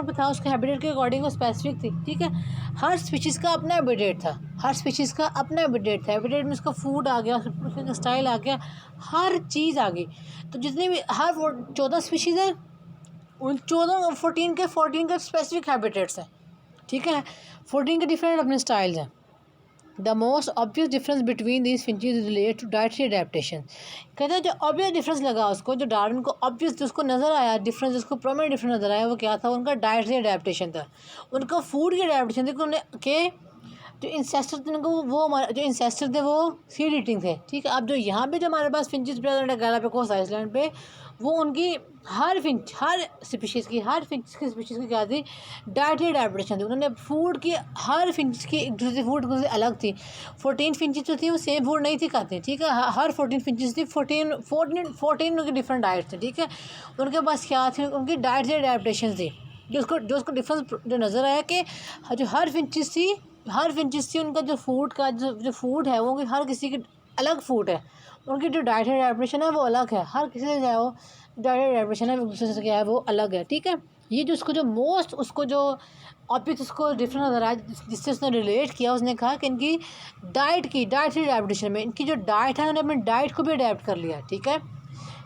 पे था, उसके हैबिटेट के अकॉर्डिंग वो स्पेसिफिक थी। ठीक है, हर स्पीशीज़ का अपना हैबिटेट था, हर स्पीशीज़ का अपना हैबिटेट था। हैबिटेट में उसका फूड आ गया, उसका स्टाइल आ गया, हर चीज़ आ गई। तो जितने भी हर 14 स्पीशीज़ है, उन 14 के स्पेसिफिक हैबिटेट्स हैं। ठीक है, 14 के डिफरेंट अपने स्टाइल्स हैं। The most obvious difference between these finches relate to dietary adaptation. कहते हैं जो ऑब्वियस डिफरेंस लगा उसको, जो डार्विन को ऑब्वियस जिसको नज़र आया डिफरेंस, जिसको प्रोमिनेंट डिफरेंस नज़र आया, वो क्या था, उनका डाइटरी अडेप्टेशन था, उनका फूड की अडेप्टेशन थी। कि उन्हें के जो इंसेस्टर थे उनको जो इंसेस्टर थे वो सीड ईटिंग थे। ठीक है, अब जो यहाँ पे जो हमारे पास फिंचेस प्रेजेंट है गैलापागोस आइसलैंड पे, वो उनकी हर स्पीशीज़ की स्पीशीज़ की क्या थी, डाइटरी अडेप्टेशन थी। उन्होंने फूड की हर फिंच की एक दूसरे फूड से अलग थी। 14 फिंचेस जो थी वो सेम फूड नहीं थी खाते। ठीक है, हर 14 फिंचेस थी 14 उनकी डिफरेंट डाइट थी। ठीक है, उनके पास क्या थी, उनकी डाइटरी अडेप्टेशन थी। जो उसको डिफरेंस जो नज़र आया कि जो हर फिंचेस थी उनका जो फूड का जो फूड है वो हर किसी की अलग फूड है, उनकी जो डाइटरी अडेप्टेशन है वो अलग है, हर किसी से जो डाइटरी अडेप्टेशन है एक दूसरे से क्या है वो अलग है। ठीक है, ये जो उसको जो ऑब्वियस उसको डिफरेंस नज़र आया, जिससे उसने रिलेट किया, उसने कहा कि इनकी डाइटरी अडेप्टेशन में इनकी जो डाइट है उन्होंने अपनी डाइट को भी अडेप्ट कर लिया। ठीक है,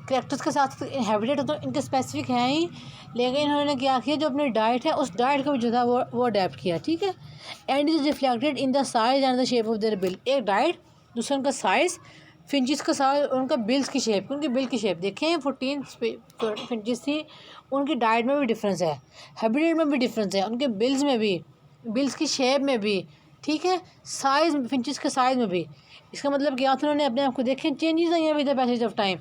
कैरेक्टर्स के साथ हैबिटेट तो इनके स्पेसिफिक हैं ही, लेकिन इन्होंने क्या किया, जो अपनी डाइट है उस डाइट को भी जो था वो अडेप्ट किया। ठीक है, and is reflected in the size and the shape of their bill. एक डाइट, दूसरा उनका साइज़, फिंचेस का साइज, उनका बिल्स की शेप, उनकी बिल की शेप देखें। 14 फिंचेस थी, उनकी डाइट में भी डिफरेंस है, हैबिटेट में भी डिफरेंस है, उनके बिल्स में भी, बिल्स की शेप में भी। ठीक है, साइज़, फिंचेस के साइज़ में भी। इसका मतलब क्या था, उन्होंने अपने आप को देखें चेंजेस आई हैं with the passage of time.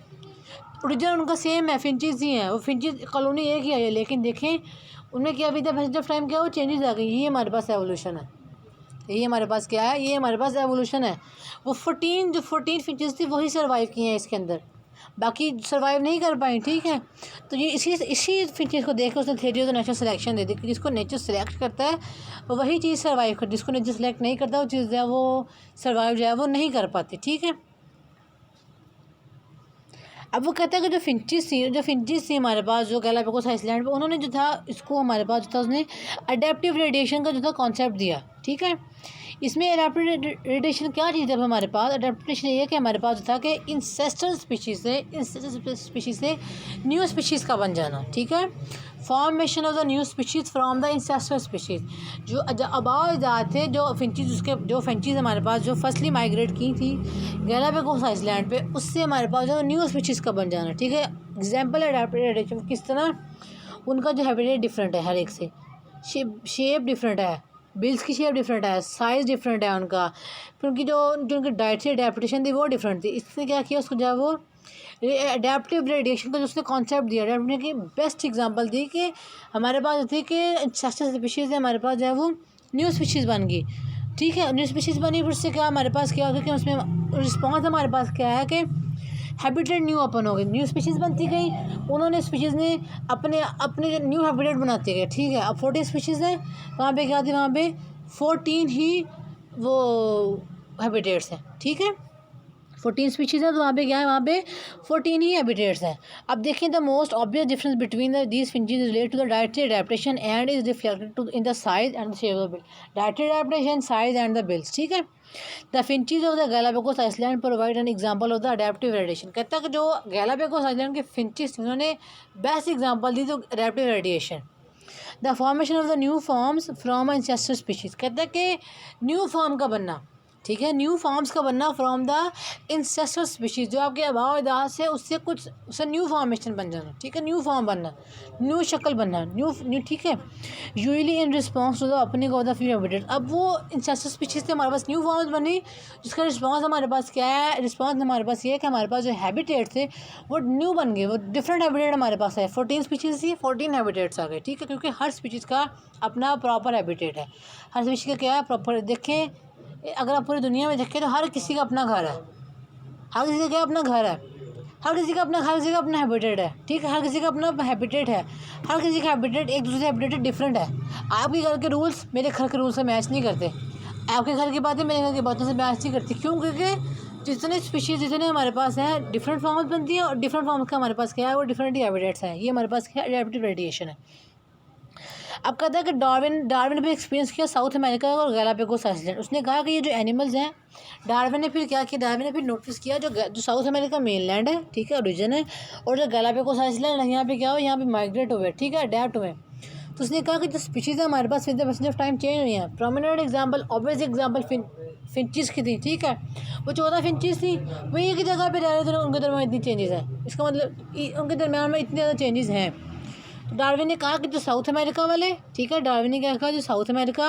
Original उनका सेम है, फिंचेस ही हैं, वो फिंचेस कॉलोनी एक ही है, लेकिन देखें उनमें क्या with the passage of time क्या वो चेंजेस आ गई। ये हमारे पास एवोल्यूशन है, ये हमारे पास क्या है, ये हमारे पास एवोल्यूशन है। वो 14 फिंचेस थी वही सर्वाइव किए हैं इसके अंदर, बाकी सर्वाइव नहीं कर पाई। ठीक है, तो ये इसी फिंचेस को देख कर उसने थ्योरी ऑफ नेचुरल सिलेक्शन दे दी कि जिसको नेचर सेलेक्ट करता है वही चीज़ सर्वाइव कर, जिसको नेचर सेलेक्ट नहीं करता वो चीज़ जो है वो सर्वाइव जो है वो नहीं कर पाती। ठीक है, अब वो कहता है कि जो फिंचेस थी हमारे पास जो गैलापागोस आइसलैंड पे, उन्होंने जो था इसको हमारे पास जो था उसने अडेप्टिव रेडिएशन का जो था कॉन्सेप्ट दिया। ठीक है, इसमें अडेप्टिव रेडिएशन क्या चीज़ है हमारे पास, अडेप्टेशन ये है कि हमारे पास जो था कि इंसेस्टर स्पीशीज़ से न्यू स्पीशीज़ का बन जाना। ठीक है, formation of the new species from the ancestor species. जो आबाद थे जो फिंचेस हमारे पास जो फर्स्टली माइग्रेट की थी गैलापागोस आइसलैंड पे, उससे हमारे पास जो न्यू स्पीशीज़ का बन जाना। ठीक है, एग्जाम्पल अडेप्टिव रेडिएशन किस तरह, उनका जो हैबिटेट डिफरेंट है, हर एक से शेप डिफरेंट है, बिल्स की शेप डिफरेंट है, साइज़ डिफरेंट है उनका, फिर उनकी जो उनकी डाइटरी अडेप्टेशन थी वो डिफरेंट थी। इसने क्या किया, उसको जो है वो अडेप्टिव रेडिएशन का जो उसने कॉन्सेप्ट दिया, अडेप्टेशन की बेस्ट एग्जांपल दी कि हमारे पास थी कि इंसेस्टर स्पीशीज़ है, हमारे पास जो है वो न्यू स्पीशीज़ बन गई। ठीक है, न्यू स्पीशीज़ बनी, फिर उससे क्या हमारे पास क्या हो गया कि उसमें रिस्पॉन्स हमारे पास क्या है कि हैबिटेट न्यू ओपन हो गई, न्यू स्पीशीज़ बनती गई, उन्होंने स्पीशीज़ ने अपने न्यू हैबिटेट बनाते गए। ठीक है, अब 14 स्पीशीज़ हैं, वहाँ पे क्या थी, वहाँ पे 14 ही वो हैबिटेट्स हैं। ठीक है, 14 स्पीशीज़ हैं, तो वहाँ पे क्या है, वहाँ पे 14 ही हैबिटेट्स हैं। अब देखें, the most obvious difference between these finches relate to the dietary adaptation and is reflected to in the size and the shape of the bill. Dietary adaptation, size and the bills, ठीक है। The finches of the Galapagos island provide an example of the adaptive radiation. कहता है कि जो Galapagos island के finches उन्होंने best example दी तो adaptive radiation. The formation of the new forms from ancestor species. कहता है कि न्यू फॉर्म का बनना, ठीक है, न्यू फॉर्म्स का बनना फ्रॉम द इंसेस्टर स्पीशीज़, जो आपके आबाओ अजदाद से उससे कुछ उससे न्यू फॉर्मेशन बन जाना, ठीक है, न्यू फॉर्म बनना, न्यू शक्ल बनना, न्यू ठीक है, usually in response to the opening of the few habitat. अब वो इंसेस्टर स्पीशीज़ से हमारे पास न्यू फॉर्म्स बनी, जिसका रिस्पॉन्स हमारे पास क्या है, रिस्पॉन्स हमारे पास ये है कि हमारे पास जो हैबिटेट थे वो न्यू बन गए, वो डिफरेंट हैबिटेट हमारे पास है। 14 स्पीशीज़ थी, 14 हैबिटेट्स आ गए, ठीक है, क्योंकि हर स्पीशीज़ का अपना प्रॉपर हैबिटेट है। हर स्पीशीज़ का क्या है प्रॉपर, देखें अगर आप पूरी दुनिया में देखें तो हर किसी का अपना घर है, हर किसी का क्या अपना घर है, हर किसी का अपना हैबिटेट है, ठीक है, हर किसी का अपना हैबिटेट है, हर किसी का हैबिटेट एक दूसरे हैबिटेट डिफरेंट है। आपके घर के रूल्स मेरे घर के रूल्स से मैच नहीं करते, आपके घर की बातें मेरे घर की बातों से मैच नहीं करती। क्यों? क्योंकि जितने स्पीशीज़ जितने हमारे पास हैं डिफरेंट फॉर्म्स बनती हैं, और डिफरेंट फॉर्म्स का हमारे पास क्या है, वो डिफरेंट ही हैबिटेट्स हैं। ये हमारे पास क्या है, एडेप्टिव रेडिएशन है। अब कहता है कि डार्विन ने भी एक्सपीरियंस किया साउथ अमेरिका और गैलापागोस आइसलैंड। उसने कहा कि ये जो एनिमल्स हैं, डार्विन ने फिर क्या किया, डार्विन ने फिर नोटिस किया जो साउथ अमेरिका मेनलैंड है, ठीक है, ओरिजिन है, और जो गैलापागोस आइसलैंड है यहाँ पे क्या हो, यहाँ पे माइग्रेट हुए, ठीक है, अडेप्ट हुए। तो उसने कहा कि जो स्पीशीज़ है हमारे पास with the passage of time change हुई हैं। Prominent example, obvious example finches की थी, ठीक है, वो 14 फिंचेस थी, वही एक जगह पे रह रहे थे, उनके दरमियान इतनी चेंजेस है, इसका मतलब उनके दरमियान में इतने ज़्यादा चेंजेस हैं। तो डार्विन ने कहा कि जो साउथ अमेरिका वाले, ठीक है, डार्विन ने क्या कहा, जो साउथ अमेरिका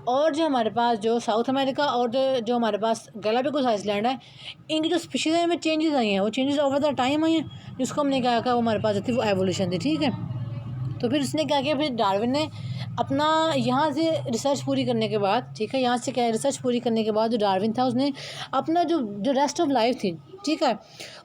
और जो हमारे पास जो साउथ अमेरिका और जो हमारे पास गैलापागोस आइसलैंड है, इनकी जो स्पीशीज़ है इनमें चेंजेस आई हैं, वो changes over the time I हैं, जिसको हमने क्या कहा वो हमारे पास जो थी वो एवोल्यूशन थी, ठीक है। तो फिर उसने क्या किया, फिर डार्विन ने अपना यहाँ से रिसर्च पूरी करने के बाद, ठीक है, यहाँ से क्या रिसर्च पूरी करने के बाद जो डार्विन था उसने अपना जो रेस्ट ऑफ लाइफ थी, ठीक है,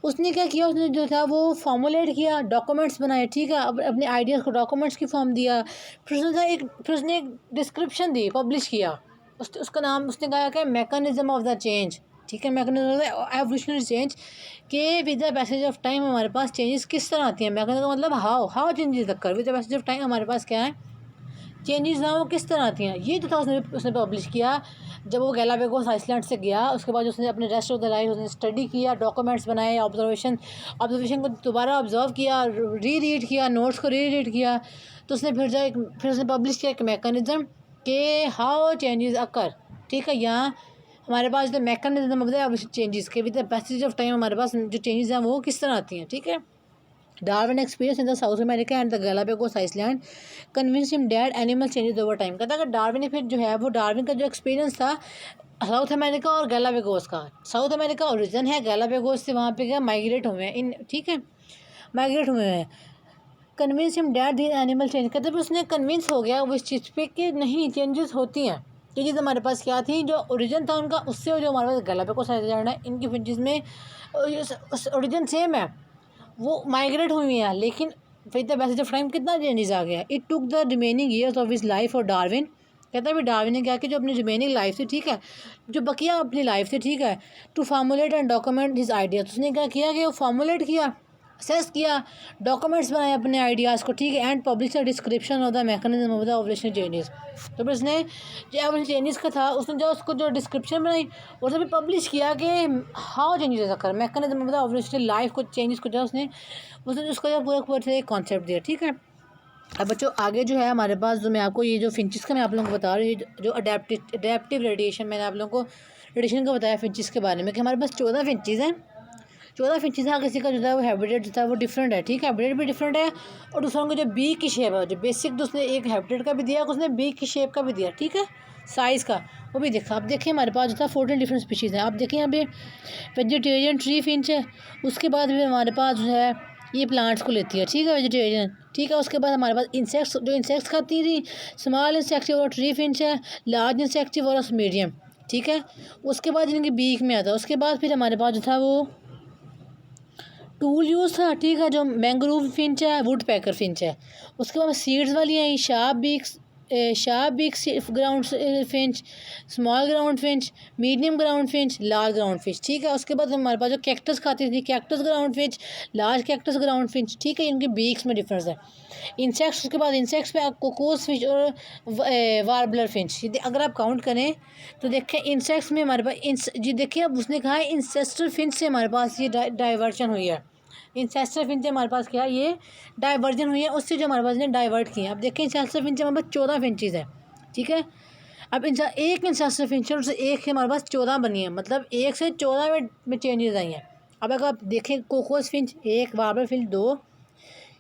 उसने क्या किया, उसने जो था वो फॉर्मुलेट किया, डॉक्यूमेंट्स बनाए, ठीक है, अपने आइडियाज़ को डॉक्यूमेंट्स की फॉर्म दिया, फिर उसने एक डिस्क्रिप्शन दी, पब्लिश किया, उसका नाम उसने कहा कि मैकेनिज़्म ऑफ द चेंज, ठीक है, mechanism of the evolutionary change, के with the passage of time हमारे पास चेंजेस किस तरह आती हैं। मैकेनिज्म का मतलब how changes occur, with the passage of time हमारे पास क्या है, चेंजेस ना वो किस तरह आती हैं। ये तो था उसने पब्लिश किया जब वो गैलापागोस आइसलैंड से गया। उसके बाद उसने अपने रेस्ट ऑफ द लाइफ उसने स्टडी किया, डॉक्यूमेंट्स बनाए, ऑब्जर्वेशन को दोबारा ऑब्जर्व किया, रीड किया, नोट्स को रीड किया। तो उसने फिर उसने पब्लिश किया एक मैकेनिज्म के हाउ चेंजेस अक्कर, ठीक है। यहाँ हमारे पास जो मैकेनिज्म ऑफ द चेंजेस के with the passage of time हमारे पास जो चेंजेस हैं वो किस तरह आती हैं, ठीक है। Darwin experience in the South America and the Galapagos island convince him that animal changes over time. कहता है कि डार्विन ने फिर जो है वो डार्विन का जो एक्सपीरियंस था साउथ अमेरिका और गैलापागोस का, साउथ अमेरिका ओरिजिन है, गैलापागोस से वहाँ पे क्या माइग्रेट हुए हैं इन, ठीक है, माइग्रेट हुए हैं। Convince him that this animal change, कहते हैं उसने कन्विंस हो गया वो इस चीज़ पे कि नहीं चेंजेस होती हैं। चेंजेस हमारे पास क्या थी, जो ओरिजिन था उनका उससे जो हमारे पास गैलापागोस आइसलैंड है इनकी फिंचेस में ओरिजिन सेम है, वो माइग्रेट हुई हैं, लेकिन with the passage of time कितना चेंजेस आ गया। It took the remaining years of his life और डार्विन, कहता है भी डार्विन ने क्या कि जो अपनी रिमेनिंग लाइफ थी, ठीक है, जो बकिया अपनी लाइफ थी, ठीक है, to formulate and document his ideas. उसने क्या किया कि वो फार्मुलेट किया, असेस किया, डॉक्यूमेंट्स बनाए अपने आइडियाज़ को, ठीक है, and publish the description of the mechanism of the evolutionary changes. तो फिर उसने जो एवोल्यूशनरी चेंजेस का था उसने जो उसको जो डिस्क्रिप्शन बनाई और भी पब्लिश किया कि how changes occur, mechanism of the evolutionary life को चेंजेस को जो उसने उसका जो पूरा एक कॉन्सेप्ट दिया, ठीक है। अब बच्चों आगे जो है हमारे पास जो मैं आपको ये जो फिंचेस का मैं आप लोगों को बता रही हूँ, जो अडेप्टिव रेडिएशन मैंने आप लोगों को रेडिएशन का बताया फिंचेस के बारे में कि हमारे पास 14 फिंचेस हैं। 14 फिंचेस हर किसी का जो था वो हैबिटेट जो था वो डिफरेंट है, ठीक है, हैबिटेट भी डिफरेंट है। और दूसरों को जो बीक की शेप है, जो बेसिक उसने एक हैबिटेट का भी दिया, उसने बीक की शेप का भी दिया, ठीक है, साइज़ का वो भी देखा। अब देखिए हमारे पास जो था 14 डिफरेंट स्पीशीज़ हैं। आप देखिए यहाँ पे वेजिटेरियन ट्री फिंच है, उसके बाद फिर हमारे पास जो है ये प्लांट्स को लेती है, ठीक है, वेजिटेरियन, ठीक है। उसके बाद हमारे पास इंसेक्ट्स, जो इंसेक्ट्स खाती थी, स्मॉल इंसेक्टिव और ट्री फिंच है, लार्ज इंसेक्टिव और मीडियम, ठीक है। उसके बाद इनकी बीक में आता है। उसके बाद फिर हमारे पास जो था वो टूल यूज़ था, ठीक है, जो मैंग्रोव फिंच है, वुड पैकर फिंच है। उसके बाद सीड्स वाली हैं sharp beaks, sharp beak ground finch, small ground finch, medium ground finch, large ground finch, ठीक है। उसके बाद हमारे पास जो कैक्टस खाती थी, cactus ground finch, large cactus ground finch, ठीक है। इनके बीक्स में डिफरेंस है। इंसेक्ट्स, उसके बाद इंसेक्ट्स पे कोकोस फिंच और वार्बलर फिंच, अगर आप काउंट करें तो देखें इंसेक्ट्स में हमारे पास जी देखिए, अब उसने कहा है इंसेस्टर फिंच से हमारे पास ये डाइवर्शन हुई है। इंसेस्टर फिंच से हमारे पास क्या है, ये डाइवर्जन हुई है उससे जो हमारे पास ने डाइवर्ट किया है। अब देखें इंसेस्टर फिंच हमारे पास 14 फिंचेस है, ठीक है। अब एक इंसेस्टर फिंच है, उससे एक से हमारे पास 14 बनी है, मतलब 1 से 14 में चेंजेस आई हैं। अब अगर आप देखें कोकोस फिंच 1, वार्बर फिंच 2,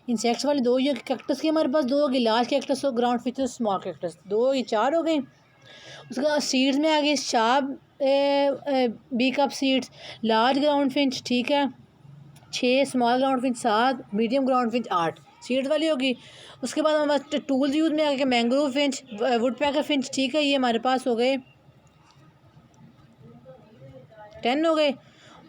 इंसेक्ट्स वाली 2, ये कैक्टस की हमारे पास 2 होगी, लार्ज कैक्टस और ग्राउंड फिंच स्मॉल कैक्टस 2, ये 4 हो गई। उसके बाद सीड्स में आ गई sharp beak seeds, large ground finch, ठीक है 6, small ground finch 7, medium ground finch 8 seeds वाली होगी। उसके बाद हमारे पास टूल्स यूज में आ गया mangrove Finch, would pecker Finch, ठीक है, ये हमारे पास हो गए 10 हो गए।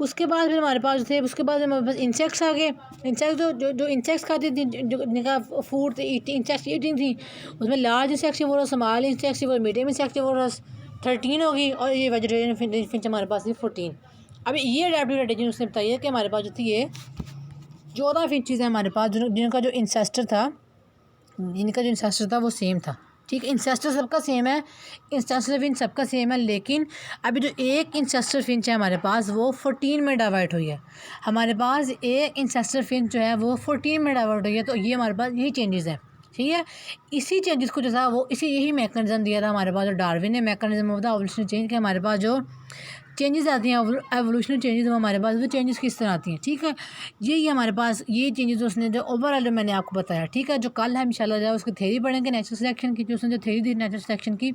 उसके बाद फिर हमारे पास थे, उसके बाद हमारे पास इंसेक्ट्स आ गए। इंसेक्ट्स जो इंसेक्ट्स खाती थी, जो जिनका फूड इंसेक्ट्स ईटिंग थी, उसमें large insectivorous, small insectivorous, medium insectivorous 13 होगी, और ये वेजिटेरियन फिंच हमारे पास थी 14। अभी ये अडेप्टिव एडाप्टेशन उसने बताई है कि हमारे पास जो थी ये 14 फिंचेस हैं हमारे पास, जिनका जो इंसेस्टर था वो सेम था, ठीक है। इंसेस्टर सबका सेम है, इंसेस्टर फिंच सबका सेम है, लेकिन अभी जो एक इंसेस्टर फिंच है हमारे पास वो 14 में डाइवर्ट हुई है। हमारे पास एक इंसेस्टर फिंच जो है वो 14 में डाइवर्ट हुई है, तो ये हमारे पास यही चेंजेस है, ठीक है। इसी चेंजेस को जो था वो यही मैकेनिज्म दिया था हमारे पास, जो डार्विन ने मैकेनिज्म होता है एवोल्यूशनरी चेंज के, हमारे पास जो चेंजेस आती हैं एवोल्यूशनरी चेंजेस, वो हमारे पास वो चेंजेस किस तरह आती हैं, ठीक है। यही हमारे पास ये चेंजेस उसने जो ओवरऑल मैंने आपको बताया, ठीक है। जो कल हम इंशाल्लाह जो उसकी थ्योरी पढ़ेंगे नेचुरल सिलेक्शन की, जो उसने जो थ्योरी दी नेचुरल सिलेक्शन की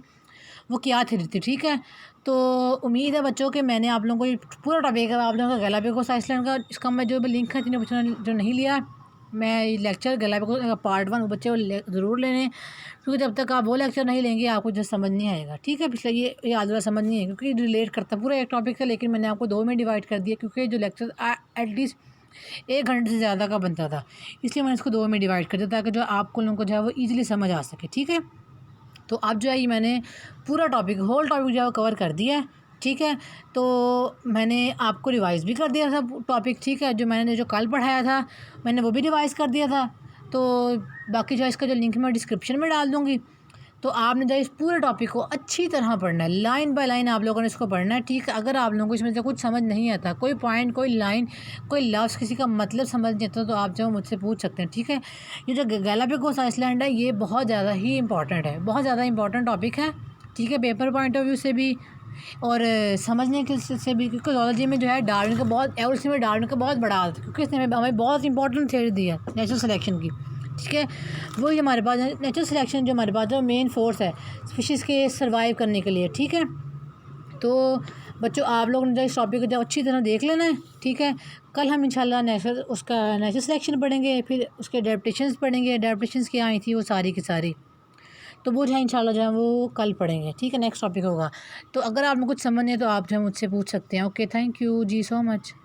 वो क्या थ्योरी थी, ठीक है। तो उम्मीद है बच्चों कि मैंने आप लोगों को ये पूरा टॉपिक है आप लोगों का गैलापागोस आइसलैंड का, इसका मैं जो भी लिंक है जिन्हें बच्चों ने जो नहीं लिया, मैं लेक्चर गैलापागोस का पार्ट 1 बच्चे को ज़रूर लेने, क्योंकि जब तक आप वो लेक्चर नहीं लेंगे आपको जो समझ नहीं आएगा, ठीक है। पिछले ये आधुरा समझ नहीं है क्योंकि रिलेट करता पूरा एक टॉपिक है, लेकिन मैंने आपको 2 में डिवाइड कर दिया क्योंकि जो लेक्चर एटलीस्ट 1 घंटे से ज़्यादा का बनता था, इसलिए मैंने इसको 2 में डिवाइड कर दिया ताकि जो आपको लोगों को जो है वो ईजिली समझ आ सके, ठीक है। तो अब जो है ये मैंने पूरा टॉपिक होल टॉपिक जो है वो कवर कर दिया है, ठीक है। तो मैंने आपको रिवाइज़ भी कर दिया था टॉपिक, ठीक है। जो कल पढ़ाया था मैंने वो भी रिवाइज़ कर दिया था। तो बाकी जो इसका जो लिंक मैं डिस्क्रिप्शन में डाल दूँगी। तो आपने जो इस पूरे टॉपिक को अच्छी तरह पढ़ना है, लाइन बाय लाइन आप लोगों ने इसको पढ़ना है, ठीक है। अगर आप लोगों को इसमें से कुछ समझ नहीं आता, कोई पॉइंट, कोई लाइन, कोई लफ्ज़, किसी का मतलब समझ नहीं आता, तो आप जो मुझसे पूछ सकते हैं, ठीक है। ये जो गैलापागोस आइसलैंड है ये बहुत ज़्यादा ही इंपॉर्टेंट है, बहुत ज़्यादा इंपॉर्टेंट टॉपिक है, ठीक है। पेपर पॉइंट ऑफ व्यू से भी और समझने के से भी, क्योंकि ज़ूलॉजी में जो है डार्विन का बहुत एवोल्यूशन में डार्विन का बहुत बड़ा हाथ है, क्योंकि इसने हमें बहुत इंपॉर्टेंट थ्योरी दी है नेचुरल सिलेक्शन की, ठीक है। वही हमारे पास नेचुरल सिलेक्शन जो हमारे पास जो मेन फोर्स है स्पीशीज़ के सर्वाइव करने के लिए, ठीक है। तो बच्चों आप लोगों ने जो इस टॉपिक को जो अच्छी तरह देख लेना है, ठीक है। कल हम इंशाल्लाह नेचुरल सिलेक्शन पढ़ेंगे, फिर उसके अडेप्टेशंस पढ़ेंगे, अडेप्टेशंस क्या आई थी वो सारी की सारी, तो वो जो है इंशाल्लाह जो है वो कल पढ़ेंगे, ठीक है। नेक्स्ट टॉपिक होगा। तो अगर आपको कुछ समझ नहीं है तो आप जो है मुझसे पूछ सकते हैं। ओके, थैंक यू जी सो मच।